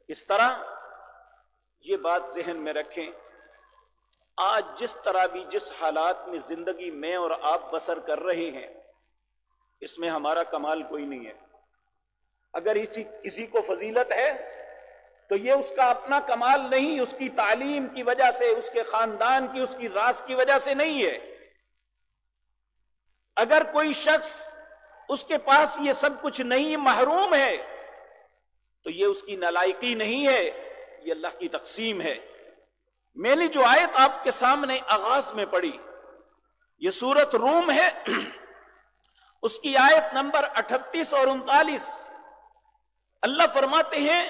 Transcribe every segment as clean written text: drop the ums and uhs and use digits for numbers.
اس طرح یہ بات ذہن میں رکھیں، آج جس طرح بھی جس حالات میں زندگی میں اور آپ بسر کر رہے ہیں، اس میں ہمارا کمال کوئی نہیں ہے۔ اگر کسی کو فضیلت ہے تو یہ اس کا اپنا کمال نہیں، اس کی تعلیم کی وجہ سے، اس کے خاندان کی، اس کی راز کی وجہ سے نہیں ہے۔ اگر کوئی شخص اس کے پاس یہ سب کچھ نہیں، محروم ہے، تو یہ اس کی نالائقی نہیں ہے، یہ اللہ کی تقسیم ہے۔ میں نے جو آیت آپ کے سامنے آغاز میں پڑھی، یہ سورۃ روم ہے، اس کی آیت نمبر 38 اور 39۔ اللہ فرماتے ہیں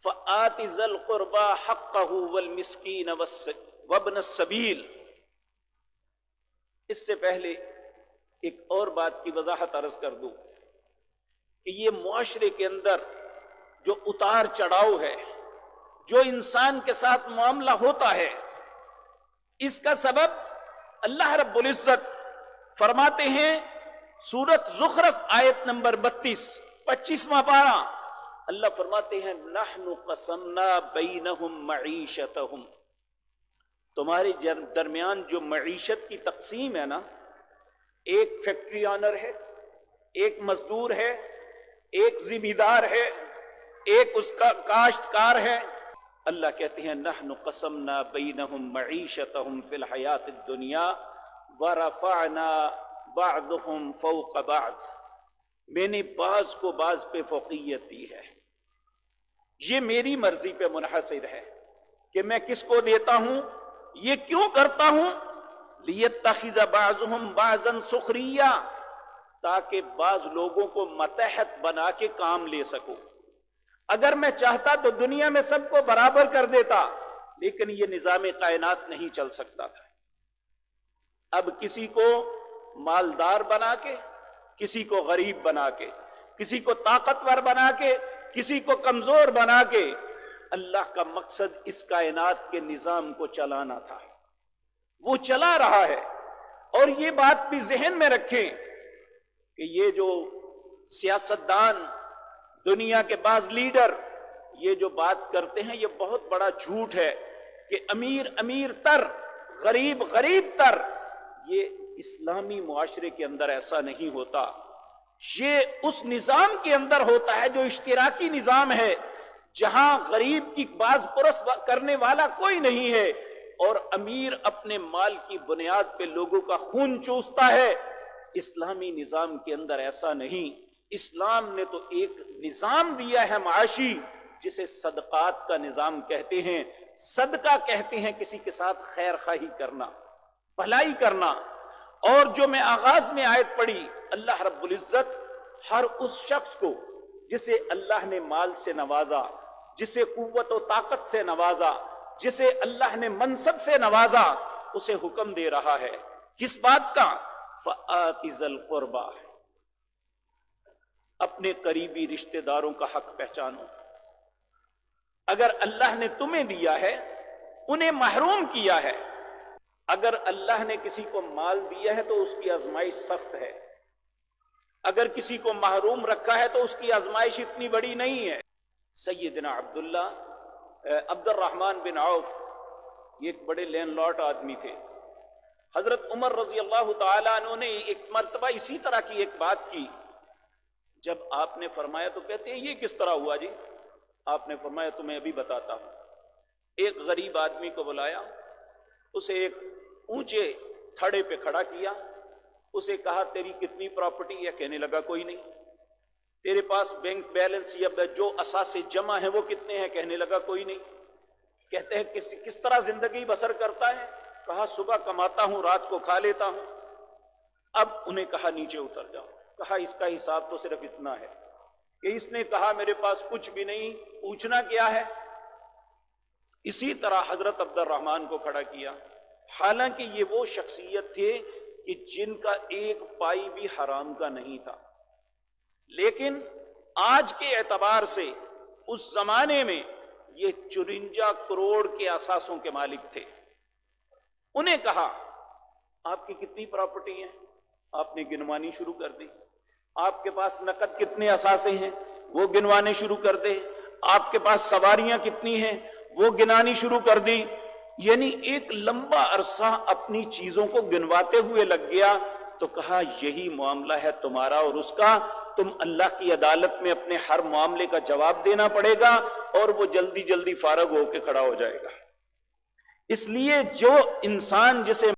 فَآتِ ذَا الْقُرْبَى حَقَّهُ وَالْمِسْكِينَ وَابْنَ السَّبِيلِ۔ اس سے پہلے ایک اور بات کی وضاحت عرض کر دوں کہ یہ معاشرے کے اندر جو اتار چڑھاؤ ہے، جو انسان کے ساتھ معاملہ ہوتا ہے، اس کا سبب اللہ رب العزت فرماتے ہیں سورۃ زخرف آیت نمبر 32، 25واں پارہ، اللہ فرماتے ہیں نحن قسمنا بینہم معیشتہم، تمہارے درمیان جو معیشت کی تقسیم ہے نا، ایک فیکٹری آنر ہے، ایک مزدور ہے، ایک زمیندار ہے، ایک اس کا کاشتکار ہے۔ اللہ کہتے ہیں نحن قسمنا بینہم معیشتہم فی الحیات الدنیا ورفعنا بعضہم فوق بعض، میں نے بعض کو بعض پہ فوقیت دی ہے۔ یہ میری مرضی پہ منحصر ہے کہ میں کس کو دیتا ہوں، یہ کیوں کرتا ہوں، لیتخذ بعضهم بعضا سخریا، تاکہ بعض لوگوں کو متحد بنا کے کام لے سکوں۔ اگر میں چاہتا تو دنیا میں سب کو برابر کر دیتا، لیکن یہ نظام کائنات نہیں چل سکتا تھا۔ اب کسی کو مالدار بنا کے، کسی کو غریب بنا کے، کسی کو طاقتور بنا کے، کسی کو کمزور بنا کے، اللہ کا مقصد اس کائنات کے نظام کو چلانا تھا، وہ چلا رہا ہے۔ اور یہ بات بھی ذہن میں رکھیں کہ یہ جو سیاستدان، دنیا کے بعض لیڈر یہ جو بات کرتے ہیں، یہ بہت بڑا جھوٹ ہے کہ امیر امیر تر، غریب غریب تر۔ یہ اسلامی معاشرے کے اندر ایسا نہیں ہوتا، یہ اس نظام کے اندر ہوتا ہے جو اشتراکی نظام ہے، جہاں غریب کی باز پرس کرنے والا کوئی نہیں ہے، اور امیر اپنے مال کی بنیاد پہ لوگوں کا خون چوستا ہے۔ اسلامی نظام کے اندر ایسا نہیں۔ اسلام نے تو ایک نظام دیا ہے معاشی، جسے صدقات کا نظام کہتے ہیں۔ صدقہ کہتے ہیں کسی کے ساتھ خیر خواہی کرنا، بھلائی کرنا۔ اور جو میں آغاز میں آیت پڑھی، اللہ رب العزت ہر اس شخص کو جسے اللہ نے مال سے نوازا، جسے قوت و طاقت سے نوازا، جسے اللہ نے منصب سے نوازا، اسے حکم دے رہا ہے کس بات کا؟ فآت ذی القربی، اپنے قریبی رشتہ داروں کا حق پہچانو۔ اگر اللہ نے تمہیں دیا ہے، انہیں محروم کیا ہے۔ اگر اللہ نے کسی کو مال دیا ہے تو اس کی آزمائش سخت ہے، اگر کسی کو محروم رکھا ہے تو اس کی آزمائش اتنی بڑی نہیں ہے۔ سیدنا عبد الرحمن بن عوف، یہ ایک بڑے لینڈ لارڈ آدمی تھے۔ حضرت عمر رضی اللہ تعالیٰ عنہ نے ایک مرتبہ اسی طرح کی ایک بات کی۔ جب آپ نے فرمایا تو کہتے ہیں یہ کس طرح ہوا جی؟ آپ نے فرمایا تمہیں ابھی بتاتا ہوں۔ ایک غریب آدمی کو بلایا، اسے ایک اونچے تھڑے پہ کھڑا کیا، اسے کہا تیری کتنی پراپرٹی ہے؟ کہنے لگا کوئی نہیں۔ تیرے پاس بینک بیلنس یا جو اثاثے جمع ہیں وہ کتنے ہیں؟ کہنے لگا کوئی نہیں۔ کہتے ہیں کس طرح زندگی بسر کرتا ہے؟ کہا صبح کماتا ہوں، رات کو کھا لیتا ہوں۔ اب انہیں کہا نیچے اتر جاؤ۔ کہا اس کا حساب تو صرف اتنا ہے کہ اس نے کہا میرے پاس کچھ بھی نہیں، پوچھنا کیا ہے؟ اسی طرح حضرت عبد الرحمن کو کھڑا کیا، حالانکہ یہ وہ شخصیت تھے کہ جن کا ایک پائی بھی حرام کا نہیں تھا، لیکن آج کے اعتبار سے اس زمانے میں یہ 54 کروڑ کے اثاثوں کے مالک تھے۔ انہیں کہا آپ کی کتنی پراپرٹی ہیں؟ آپ نے گنوانی شروع کر دی۔ آپ کے پاس نقد کتنے اثاثے ہیں؟ وہ گنوانے شروع کر دے۔ آپ کے پاس سواریاں کتنی ہیں وہ گنانی شروع کر دی، یعنی ایک لمبا عرصہ اپنی چیزوں کو گنواتے ہوئے لگ گیا۔ تو کہا یہی معاملہ ہے تمہارا اور اس کا، تم اللہ کی عدالت میں اپنے ہر معاملے کا جواب دینا پڑے گا، اور وہ جلدی جلدی فارغ ہو کے کھڑا ہو جائے گا۔ اس لیے جو انسان جسے